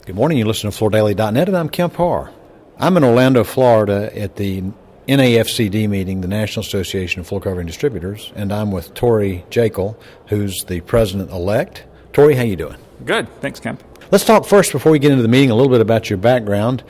Good morning. You listen to FloorDaily.net, and I'm Kemp Harr. I'm in Orlando, Florida, at the NAFCD meeting, the National Association of Floorcovering Distributors, and I'm with Torrey Jaeckle, who's the president-elect. Torrey, how you doing? Good. Thanks, Kemp. Let's talk first, before we get into the meeting, a little bit about your background.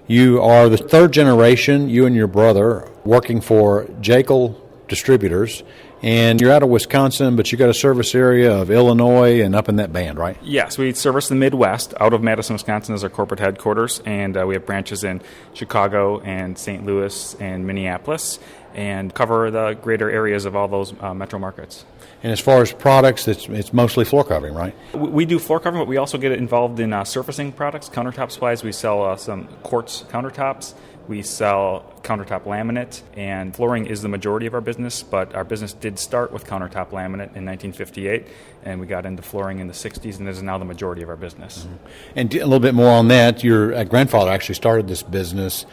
You are the third generation, you and your brother, working for Jaeckle Distributors, and you're out of Wisconsin, but you got a service area of Illinois and up in that band, right? Yes, we service the Midwest. Out of Madison, Wisconsin is our corporate headquarters, and we have branches in Chicago and St. Louis and Minneapolis, and cover the greater areas of all those metro markets. And as far as products, it's mostly floor covering, right? We do floor covering, but we also get involved in surfacing products, countertop supplies. We sell some quartz countertops. We sell countertop laminate, and flooring is the majority of our business, but our business did start with countertop laminate in 1958, and we got into flooring in the 60s, and this is now the majority of our business. Mm-hmm. And a little bit more on that, your grandfather actually started this business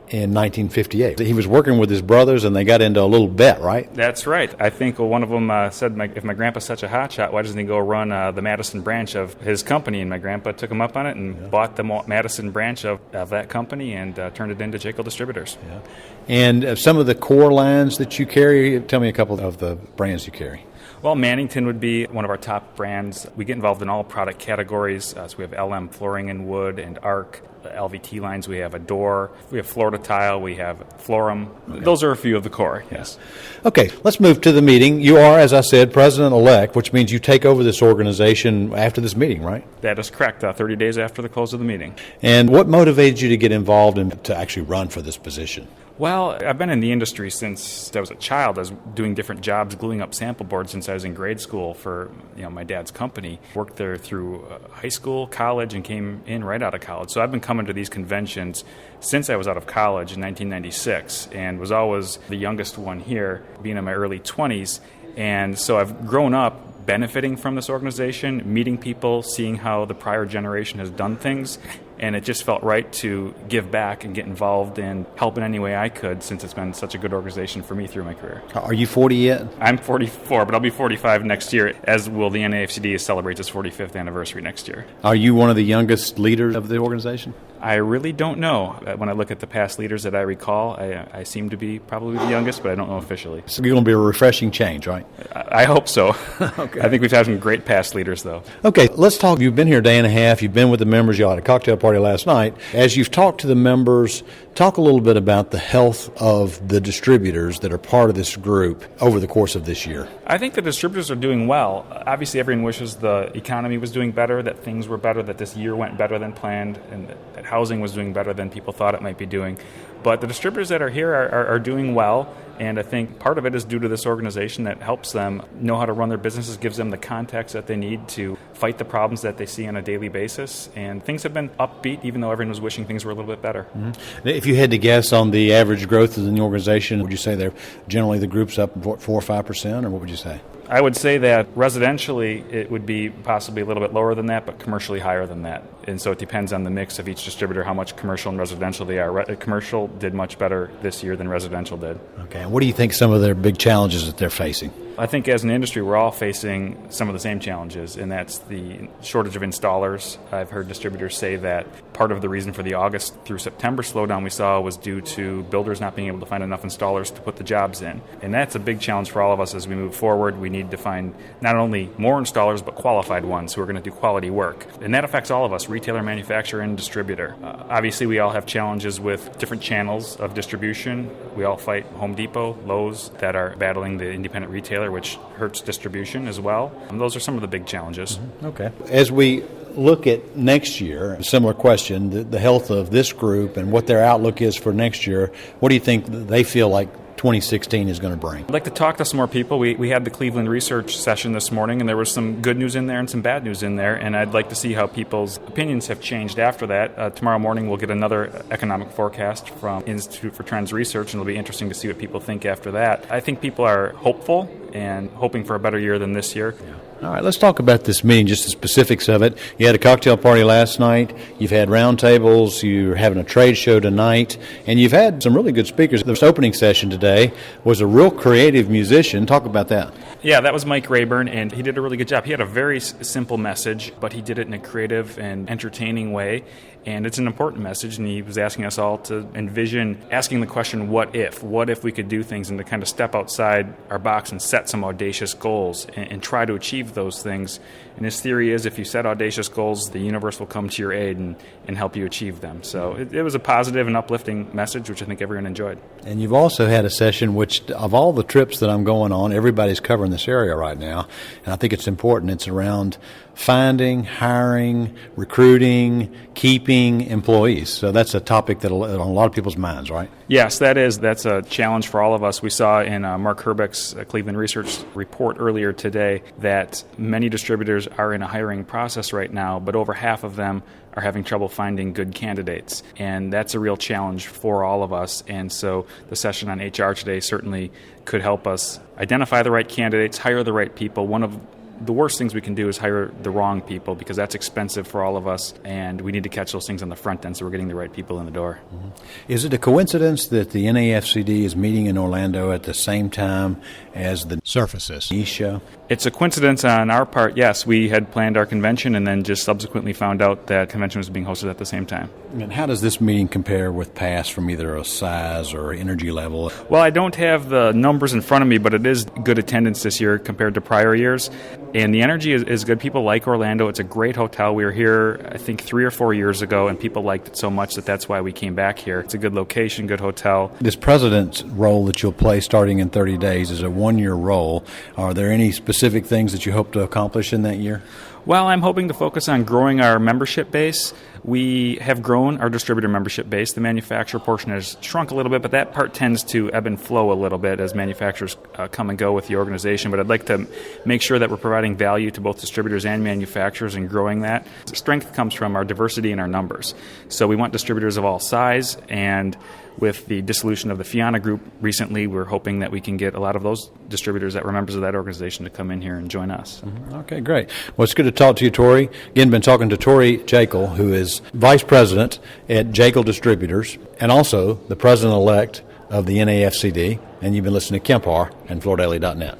in 1958. He was working with his brothers, and they got into a little bet, right? That's right. I think one of them said, if my grandpa's such a hotshot, why doesn't he go run the Madison branch of his company? And my grandpa took him up on it and bought the Madison branch of that company and turned it into Jaeckle Distributors. Yeah. And some of the core lines that you carry, tell me a couple of the brands you carry. Well, Mannington would be one of our top brands. We get involved in all product categories. So we have LM flooring and wood and ARC. The LVT lines, we have Adore, we have Florida Tile, we have Florum. Okay. Those are a few of the core, yes. Okay, let's move to the meeting. You are, as I said, president-elect, which means you take over this organization after this meeting, right? That is correct, 30 days after the close of the meeting. And what motivated you to get involved and to actually run for this position? Well, I've been in the industry since I was a child. I was doing different jobs, gluing up sample boards since I was in grade school for my dad's company. Worked there through high school, college, and came in right out of college. So I've been coming to these conventions since I was out of college in 1996, and was always the youngest one here, being in my early 20s. And so I've grown up benefiting from this organization, meeting people, seeing how the prior generation has done things. And it just felt right to give back and get involved and help in any way I could, since it's been such a good organization for me through my career. Are you 40 yet? I'm 44, but I'll be 45 next year, as will the NAFCD celebrate its 45th anniversary next year. Are you one of the youngest leaders of the organization? I really don't know. When I look at the past leaders that I recall, I seem to be probably the youngest, but I don't know officially. So you're going to be a refreshing change, right? I hope so. Okay. I think we've had some great past leaders, though. Okay, let's talk. You've been here a day and a half. You've been with the members. You had a cocktail party last night. As you've talked to the members, talk a little bit about the health of the distributors that are part of this group over the course of this year. I think the distributors are doing well. Obviously, everyone wishes the economy was doing better, that things were better, that this year went better than planned, and that housing was doing better than people thought it might be doing. But the distributors that are here are doing well, and I think part of it is due to this organization that helps them know how to run their businesses, gives them the context that they need to fight the problems that they see on a daily basis. And things have been upbeat, even though everyone was wishing things were a little bit better. Mm-hmm. If you had to guess on the average growth in the organization, would you say they're generally the group's up 4 or 5%, or what would you say? I would say that residentially it would be possibly a little bit lower than that, but commercially higher than that. And so it depends on the mix of each distributor, how much commercial and residential they are. Commercial did much better this year than residential did. Okay. And what do you think some of their big challenges that they're facing? I think as an industry, we're all facing some of the same challenges, and that's the shortage of installers. I've heard distributors say that part of the reason for the August through September slowdown we saw was due to builders not being able to find enough installers to put the jobs in. And that's a big challenge for all of us as we move forward. We need to find not only more installers, but qualified ones who are going to do quality work. And that affects all of us, retailer, manufacturer, and distributor. Obviously, we all have challenges with different channels of distribution. We all fight Home Depot, Lowe's, that are battling the independent retailer, which hurts distribution as well. And those are some of the big challenges. Mm-hmm. Okay. As we look at next year, a similar question, the health of this group and what their outlook is for next year, what do you think they feel like 2016 is going to bring? I'd like to talk to some more people. We had the Cleveland research session this morning, and there was some good news in there and some bad news in there, and I'd like to see how people's opinions have changed after that. Tomorrow morning we'll get another economic forecast from Institute for Trends Research, and it'll be interesting to see what people think after that. I think people are hopeful and hoping for a better year than this year. Yeah. All right, let's talk about this meeting, just the specifics of it. You had a cocktail party last night, you've had roundtables, you're having a trade show tonight, and you've had some really good speakers. This opening session today was a real creative musician. Talk about that. Yeah, that was Mike Rayburn, and he did a really good job. He had a very simple message, but he did it in a creative and entertaining way, and it's an important message, and he was asking us all to envision asking the question, what if? What if we could do things, and to kind of step outside our box and set some audacious goals and try to achieve those things. And his theory is if you set audacious goals, the universe will come to your aid and help you achieve them. So it was a positive and uplifting message, which I think everyone enjoyed. And you've also had a session which, of all the trips that I'm going on, everybody's covering this area right now, and I think it's important. It's around finding, hiring, recruiting, keeping employees. So that's a topic that on a lot of people's minds, right? Yes, that's a challenge for all of us. We saw in Mark Herbeck's Cleveland Research report earlier today that many distributors are in a hiring process right now, but over half of them are having trouble finding good candidates. And that's a real challenge for all of us. And so the session on HR today certainly could help us identify the right candidates, hire the right people. One of the worst things we can do is hire the wrong people, because that's expensive for all of us, and we need to catch those things on the front end so we're getting the right people in the door. Mm-hmm. Is it a coincidence that the NAFCD is meeting in Orlando at the same time as the Surfaces East show? It's a coincidence on our part, yes. We had planned our convention and then just subsequently found out that convention was being hosted at the same time. And how does this meeting compare with past from either a size or energy level? Well, I don't have the numbers in front of me, but it is good attendance this year compared to prior years. And the energy is good. People like Orlando. It's a great hotel. We were here, I think, 3 or 4 years ago, and people liked it so much that's why we came back here. It's a good location, good hotel. This president's role that you'll play starting in 30 days is a one-year role. Are there any specific things that you hope to accomplish in that year? Well, I'm hoping to focus on growing our membership base. We have grown our distributor membership base. The manufacturer portion has shrunk a little bit, but that part tends to ebb and flow a little bit as manufacturers come and go with the organization. But I'd like to make sure that we're providing value to both distributors and manufacturers and growing that. The strength comes from our diversity in our numbers. So we want distributors of all size, and with the dissolution of the Fiona Group recently, we're hoping that we can get a lot of those distributors that were members of that organization to come in here and join us. Mm-hmm. Okay, great. Well, it's good to talk to you, Torrey. Again, been talking to Torrey Jaeckle, who is Vice President at Jaeckle Distributors and also the President-elect of the NAFCD. And you've been listening to Kemp Harr and FloorDaily.net.